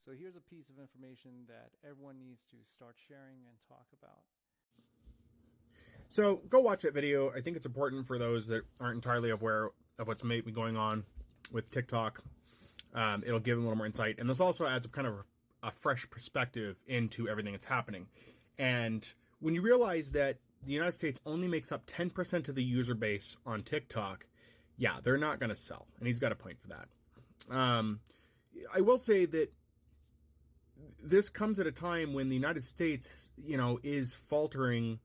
So here's a piece of information that everyone needs to start sharing and talk about. So go watch that video. I think it's important for those that aren't entirely aware of what's maybe going on with TikTok. It'll give them a little more insight. And this also adds kind of a fresh perspective into everything that's happening. And when you realize that the United States only makes up 10% of the user base on TikTok, yeah, they're not going to sell. And he's got a point for that. I will say that this comes at a time when the United States, is faltering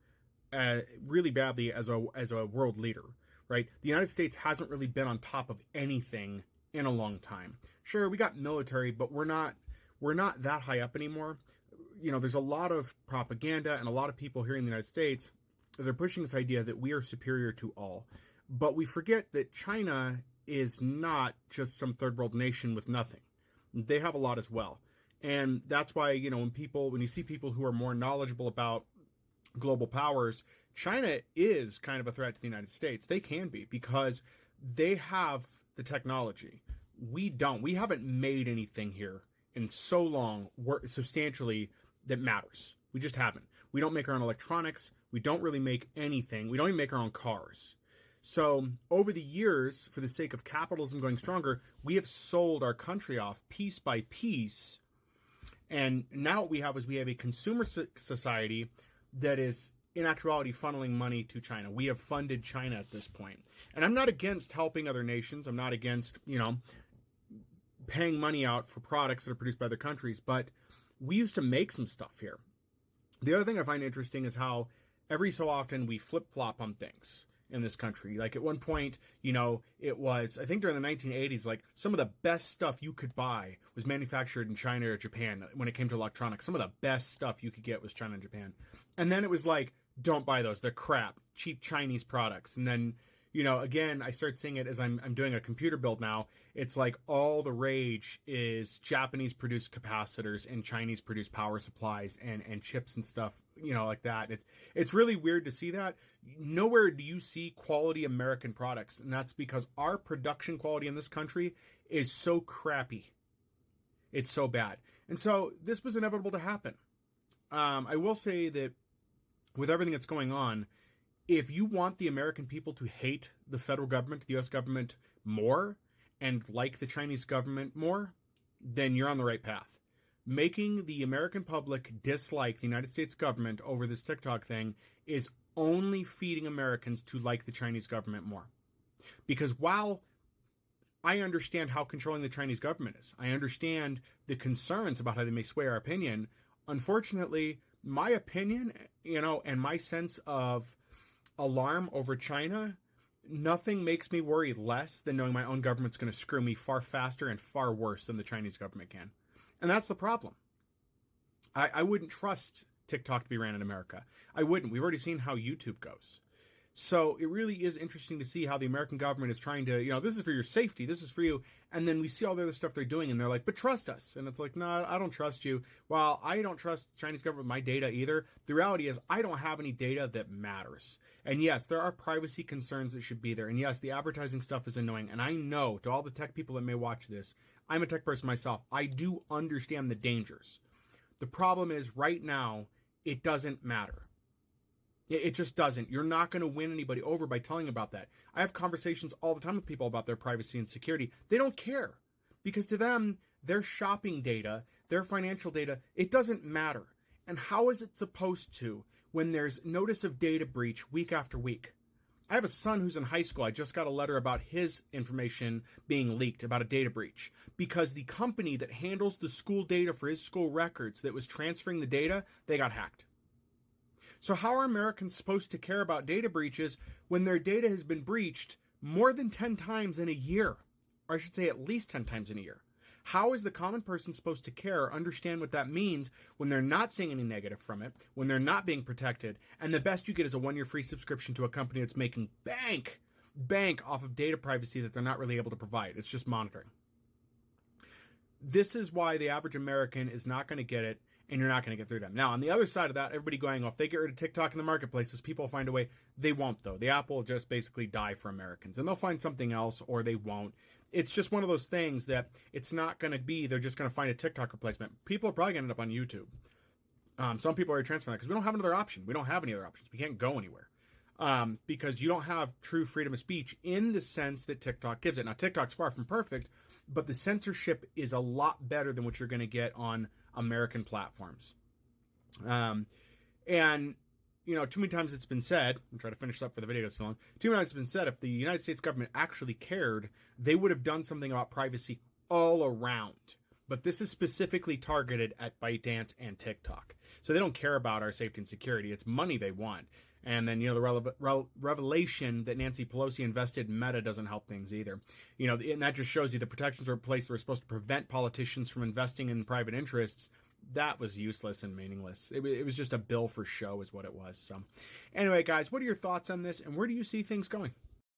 really badly as a world leader, right? The United States hasn't really been on top of anything in a long time. Sure, we got military, but we're not that high up anymore. There's a lot of propaganda and a lot of people here in the United States that are pushing this idea that we are superior to all. But we forget that China is not just some third world nation with nothing. They have a lot as well. And that's why, when you see people who are more knowledgeable about global powers, China is kind of a threat to the United States. They can be, because they have the technology. We don't. We haven't made anything here in so long substantially that matters. We just haven't. We don't make our own electronics. We don't really make anything. We don't even make our own cars. So over the years, for the sake of capitalism going stronger, we have sold our country off piece by piece. And now what we have a consumer society that is, in actuality, funneling money to China. We have funded China at this point. And I'm not against helping other nations. I'm not against, paying money out for products that are produced by other countries. But we used to make some stuff here. The other thing I find interesting is how every so often we flip-flop on things in this country. Like at one point, it was, I think during the 1980s, like some of the best stuff you could buy was manufactured in China or Japan when it came to electronics. Some of the best stuff you could get was China and Japan. And then it was like, don't buy those. They're crap, cheap Chinese products. And then, again, I start seeing it as I'm doing a computer build now. It's like all the rage is Japanese produced capacitors and Chinese produced power supplies and chips and stuff, like that. It's really weird to see that. Nowhere do you see quality American products. And that's because our production quality in this country is so crappy. It's so bad. And so this was inevitable to happen. I will say that with everything that's going on, if you want the American people to hate the federal government, the U.S. government more, and like the Chinese government more, then you're on the right path. Making the American public dislike the United States government over this TikTok thing is only feeding Americans to like the Chinese government more. Because while I understand how controlling the Chinese government is, I understand the concerns about how they may sway our opinion, unfortunately, my opinion, and my sense of alarm over China, nothing makes me worry less than knowing my own government's going to screw me far faster and far worse than the Chinese government can. And that's the problem. I wouldn't trust TikTok to be ran in America. I wouldn't. We've already seen how YouTube goes. So it really is interesting to see how the American government is trying to, this is for your safety, this is for you. And then we see all the other stuff they're doing and they're like, but trust us. And it's like, no, I don't trust you. Well, I don't trust the Chinese government with my data either. The reality is I don't have any data that matters. And yes, there are privacy concerns that should be there. And yes, the advertising stuff is annoying. And I know, to all the tech people that may watch this, I'm a tech person myself. I do understand the dangers. The problem is right now, it doesn't matter. It just doesn't. You're not going to win anybody over by telling about that. I have conversations all the time with people about their privacy and security. They don't care because to them, their shopping data, their financial data, it doesn't matter. And how is it supposed to when there's notice of data breach week after week? I have a son who's in high school. I just got a letter about his information being leaked about a data breach because the company that handles the school data for his school records that was transferring the data, they got hacked. So how are Americans supposed to care about data breaches when their data has been breached more than 10 times in a year? Or I should say at least 10 times in a year. How is the common person supposed to care or understand what that means when they're not seeing any negative from it, when they're not being protected, and the best you get is a 1-year free subscription to a company that's making bank off of data privacy that they're not really able to provide. It's just monitoring. This is why the average American is not going to get it. and you're not going to get through them. Now, on the other side of that, everybody going, if they get rid of TikTok in the marketplaces, people find a way. They won't, though. The app will just basically die for Americans, and they'll find something else, or they won't. It's just one of those things that it's not going to be, they're just going to find a TikTok replacement. People are probably going to end up on YouTube. Some people are transferring that because we don't have another option. We don't have any other options. We can't go anywhere. Because you don't have true freedom of speech in the sense that TikTok gives it. Now, TikTok's far from perfect, but the censorship is a lot better than what you're going to get on American platforms. And, you know, too many times it's been said, I'm trying to finish up for the video so long, too many times it's been said, if the United States government actually cared, they would have done something about privacy all around. But this is specifically targeted at ByteDance and TikTok. So they don't care about our safety and security. It's money they want. And then, you know, the revelation that Nancy Pelosi invested in Meta doesn't help things either. You know, and that just shows you the protections were in place that were supposed to prevent politicians from investing in private interests. That was useless and meaningless. It was just a bill for show is what it was. So anyway, guys, what are your thoughts on this, and where do you see things going?